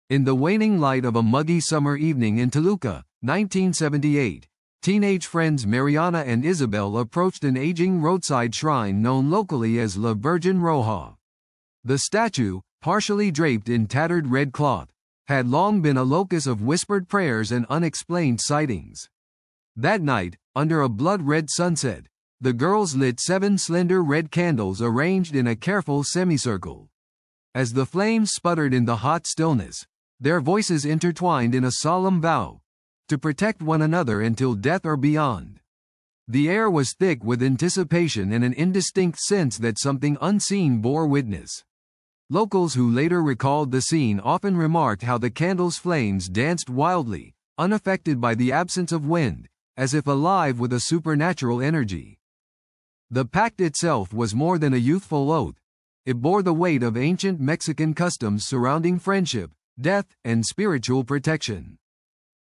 In the waning light of a muggy summer evening in Toluca, 1978, teenage friends Mariana and Isabel approached an aging roadside shrine known locally as La Virgen Roja. The statue, partially draped in tattered red cloth, had long been a locus of whispered prayers and unexplained sightings. That night, under a blood-red sunset, the girls lit 7 slender red candles arranged in a careful semicircle. As the flames sputtered in the hot stillness, their voices intertwined in a solemn vow to protect one another until death or beyond. The air was thick with anticipation and an indistinct sense that something unseen bore witness. Locals who later recalled the scene often remarked how the candles' flames danced wildly, unaffected by the absence of wind, as if alive with a supernatural energy. The pact itself was more than a youthful oath. It bore the weight of ancient Mexican customs surrounding friendship, death, and spiritual protection.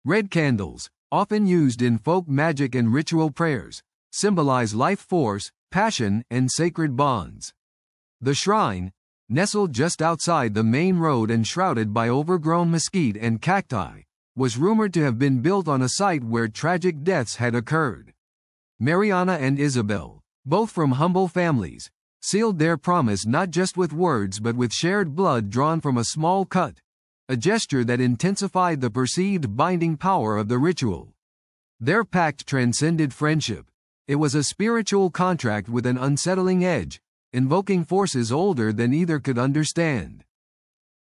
Red candles, often used in folk magic and ritual prayers, symbolize life force, passion, and sacred bonds. The shrine, nestled just outside the main road and shrouded by overgrown mesquite and cacti, was rumored to have been built on a site where tragic deaths had occurred. Mariana and Isabel, both from humble families, sealed their promise not just with words but with shared blood drawn from a small cut, a gesture that intensified the perceived binding power of the ritual. Their pact transcended friendship. It was a spiritual contract with an unsettling edge, invoking forces older than either could understand.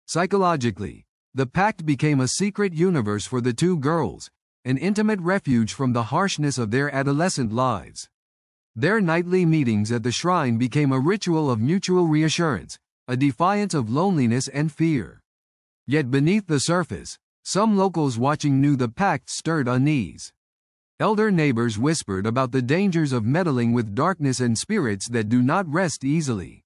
Psychologically, the pact became a secret universe for the two girls, an intimate refuge from the harshness of their adolescent lives. Their nightly meetings at the shrine became a ritual of mutual reassurance, a defiance of loneliness and fear. Yet beneath the surface, some locals watching knew the pact stirred unease. Elder neighbors whispered about the dangers of meddling with darkness and spirits that do not rest easily.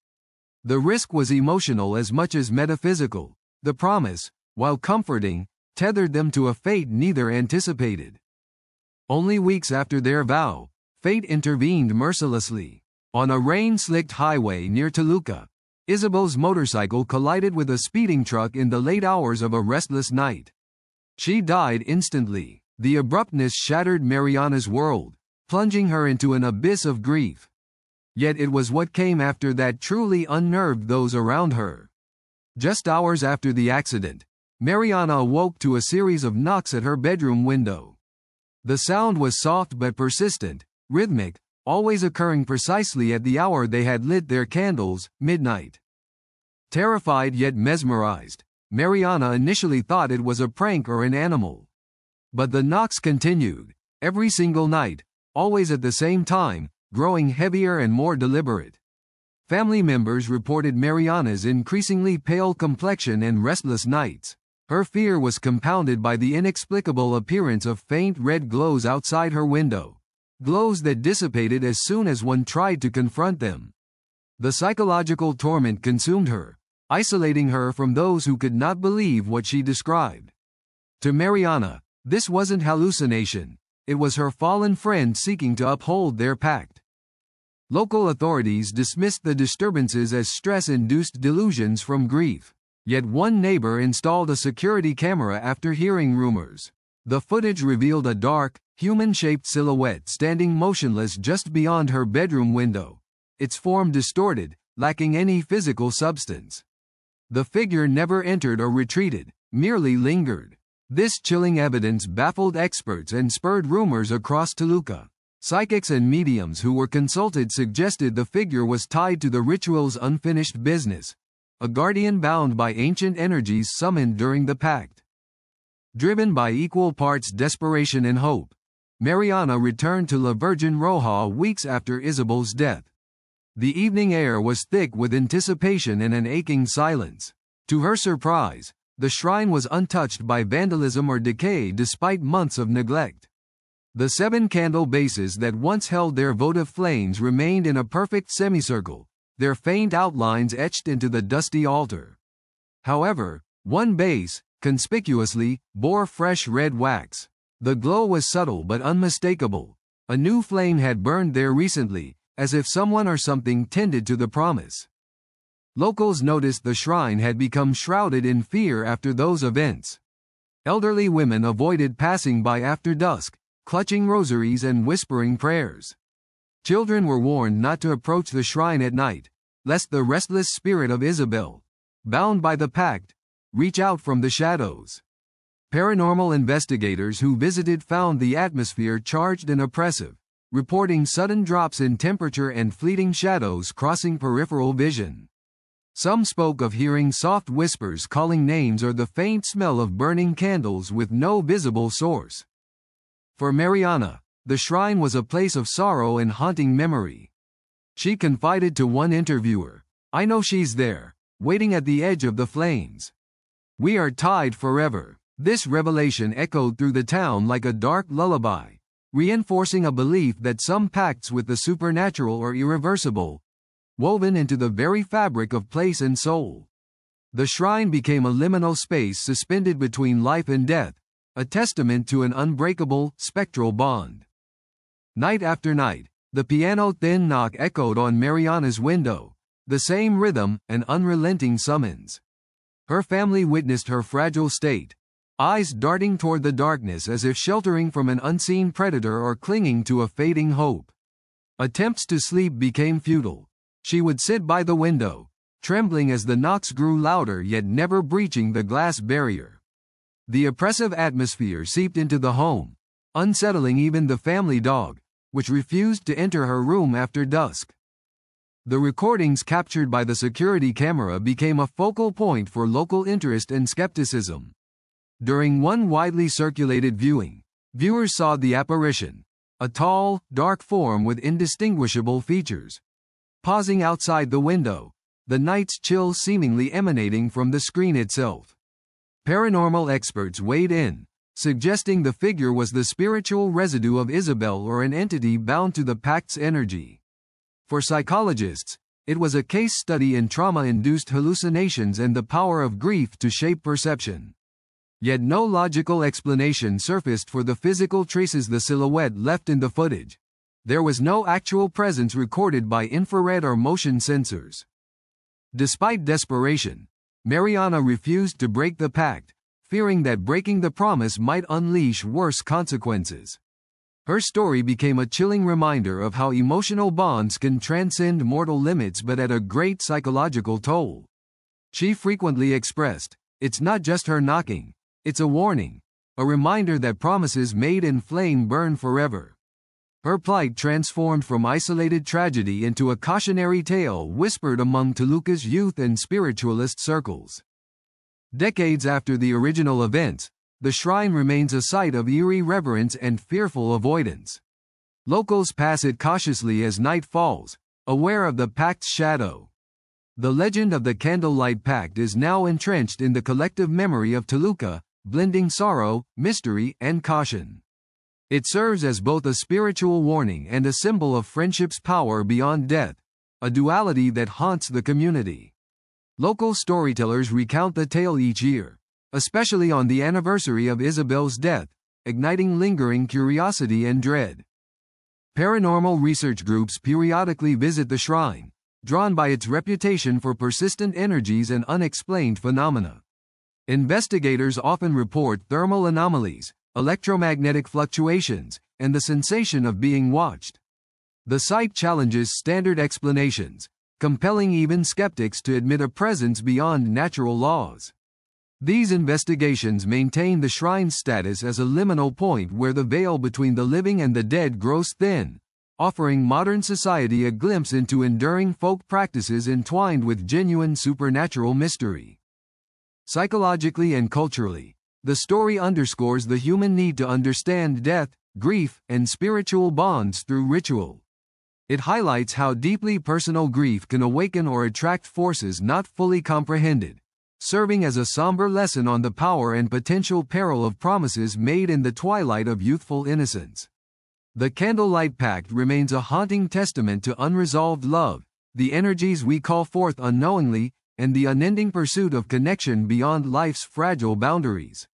The risk was emotional as much as metaphysical. The promise, while comforting, tethered them to a fate neither anticipated. Only weeks after their vow, fate intervened mercilessly. On a rain-slicked highway near Toluca, Isabel's motorcycle collided with a speeding truck in the late hours of a restless night. She died instantly. The abruptness shattered Mariana's world, plunging her into an abyss of grief. Yet it was what came after that truly unnerved those around her. Just hours after the accident, Mariana awoke to a series of knocks at her bedroom window. The sound was soft but persistent, rhythmic, always occurring precisely at the hour they had lit their candles, midnight. Terrified yet mesmerized, Mariana initially thought it was a prank or an animal. But the knocks continued, every single night, always at the same time, growing heavier and more deliberate. Family members reported Mariana's increasingly pale complexion and restless nights. Her fear was compounded by the inexplicable appearance of faint red glows outside her window. Glows that dissipated as soon as one tried to confront them. The psychological torment consumed her, isolating her from those who could not believe what she described. To Mariana, this wasn't hallucination, it was her fallen friend seeking to uphold their pact. Local authorities dismissed the disturbances as stress-induced delusions from grief. Yet one neighbor installed a security camera after hearing rumors. The footage revealed a dark, human-shaped silhouette standing motionless just beyond her bedroom window, its form distorted, lacking any physical substance. The figure never entered or retreated, merely lingered. This chilling evidence baffled experts and spurred rumors across Toluca. Psychics and mediums who were consulted suggested the figure was tied to the ritual's unfinished business, a guardian bound by ancient energies summoned during the pact. Driven by equal parts desperation and hope, Mariana returned to La Virgen Roja weeks after Isabel's death. The evening air was thick with anticipation and an aching silence. To her surprise, the shrine was untouched by vandalism or decay despite months of neglect. The 7 candle bases that once held their votive flames remained in a perfect semicircle, their faint outlines etched into the dusty altar. However, one base, conspicuously, bore fresh red wax. The glow was subtle but unmistakable. A new flame had burned there recently, as if someone or something tended to the promise. Locals noticed the shrine had become shrouded in fear after those events. Elderly women avoided passing by after dusk, clutching rosaries and whispering prayers. Children were warned not to approach the shrine at night, lest the restless spirit of Isabel, bound by the pact, reach out from the shadows. Paranormal investigators who visited found the atmosphere charged and oppressive, reporting sudden drops in temperature and fleeting shadows crossing peripheral vision. Some spoke of hearing soft whispers calling names or the faint smell of burning candles with no visible source. For Mariana, the shrine was a place of sorrow and haunting memory. She confided to one interviewer, "I know she's there, waiting at the edge of the flames. We are tied forever." This revelation echoed through the town like a dark lullaby, reinforcing a belief that some pacts with the supernatural are irreversible, woven into the very fabric of place and soul. The shrine became a liminal space suspended between life and death, a testament to an unbreakable, spectral bond. Night after night, the piano-thin knock echoed on Mariana's window, the same rhythm, an unrelenting summons. Her family witnessed her fragile state, eyes darting toward the darkness as if sheltering from an unseen predator or clinging to a fading hope. Attempts to sleep became futile. She would sit by the window, trembling as the knocks grew louder yet never breaching the glass barrier. The oppressive atmosphere seeped into the home, unsettling even the family dog, which refused to enter her room after dusk. The recordings captured by the security camera became a focal point for local interest and skepticism. During one widely circulated viewing, viewers saw the apparition, a tall, dark form with indistinguishable features, pausing outside the window, the night's chill seemingly emanating from the screen itself. Paranormal experts weighed in, suggesting the figure was the spiritual residue of Isabel or an entity bound to the pact's energy. For psychologists, it was a case study in trauma-induced hallucinations and the power of grief to shape perception. Yet no logical explanation surfaced for the physical traces the silhouette left in the footage. There was no actual presence recorded by infrared or motion sensors. Despite desperation, Mariana refused to break the pact, fearing that breaking the promise might unleash worse consequences. Her story became a chilling reminder of how emotional bonds can transcend mortal limits but at a great psychological toll. She frequently expressed, "It's not just her knocking, it's a warning, a reminder that promises made in flame burn forever." Her plight transformed from isolated tragedy into a cautionary tale whispered among Toluca's youth and spiritualist circles. Decades after the original events, the shrine remains a site of eerie reverence and fearful avoidance. Locals pass it cautiously as night falls, aware of the pact's shadow. The legend of the Candlelight Pact is now entrenched in the collective memory of Toluca, blending sorrow, mystery, and caution. It serves as both a spiritual warning and a symbol of friendship's power beyond death, a duality that haunts the community. Local storytellers recount the tale each year, especially on the anniversary of Isabel's death, igniting lingering curiosity and dread. Paranormal research groups periodically visit the shrine, drawn by its reputation for persistent energies and unexplained phenomena. Investigators often report thermal anomalies, electromagnetic fluctuations, and the sensation of being watched. The site challenges standard explanations, compelling even skeptics to admit a presence beyond natural laws. These investigations maintain the shrine's status as a liminal point where the veil between the living and the dead grows thin, offering modern society a glimpse into enduring folk practices entwined with genuine supernatural mystery. Psychologically and culturally, the story underscores the human need to understand death, grief, and spiritual bonds through ritual. It highlights how deeply personal grief can awaken or attract forces not fully comprehended, serving as a somber lesson on the power and potential peril of promises made in the twilight of youthful innocence. The Candlelight Pact remains a haunting testament to unresolved love, the energies we call forth unknowingly, and the unending pursuit of connection beyond life's fragile boundaries.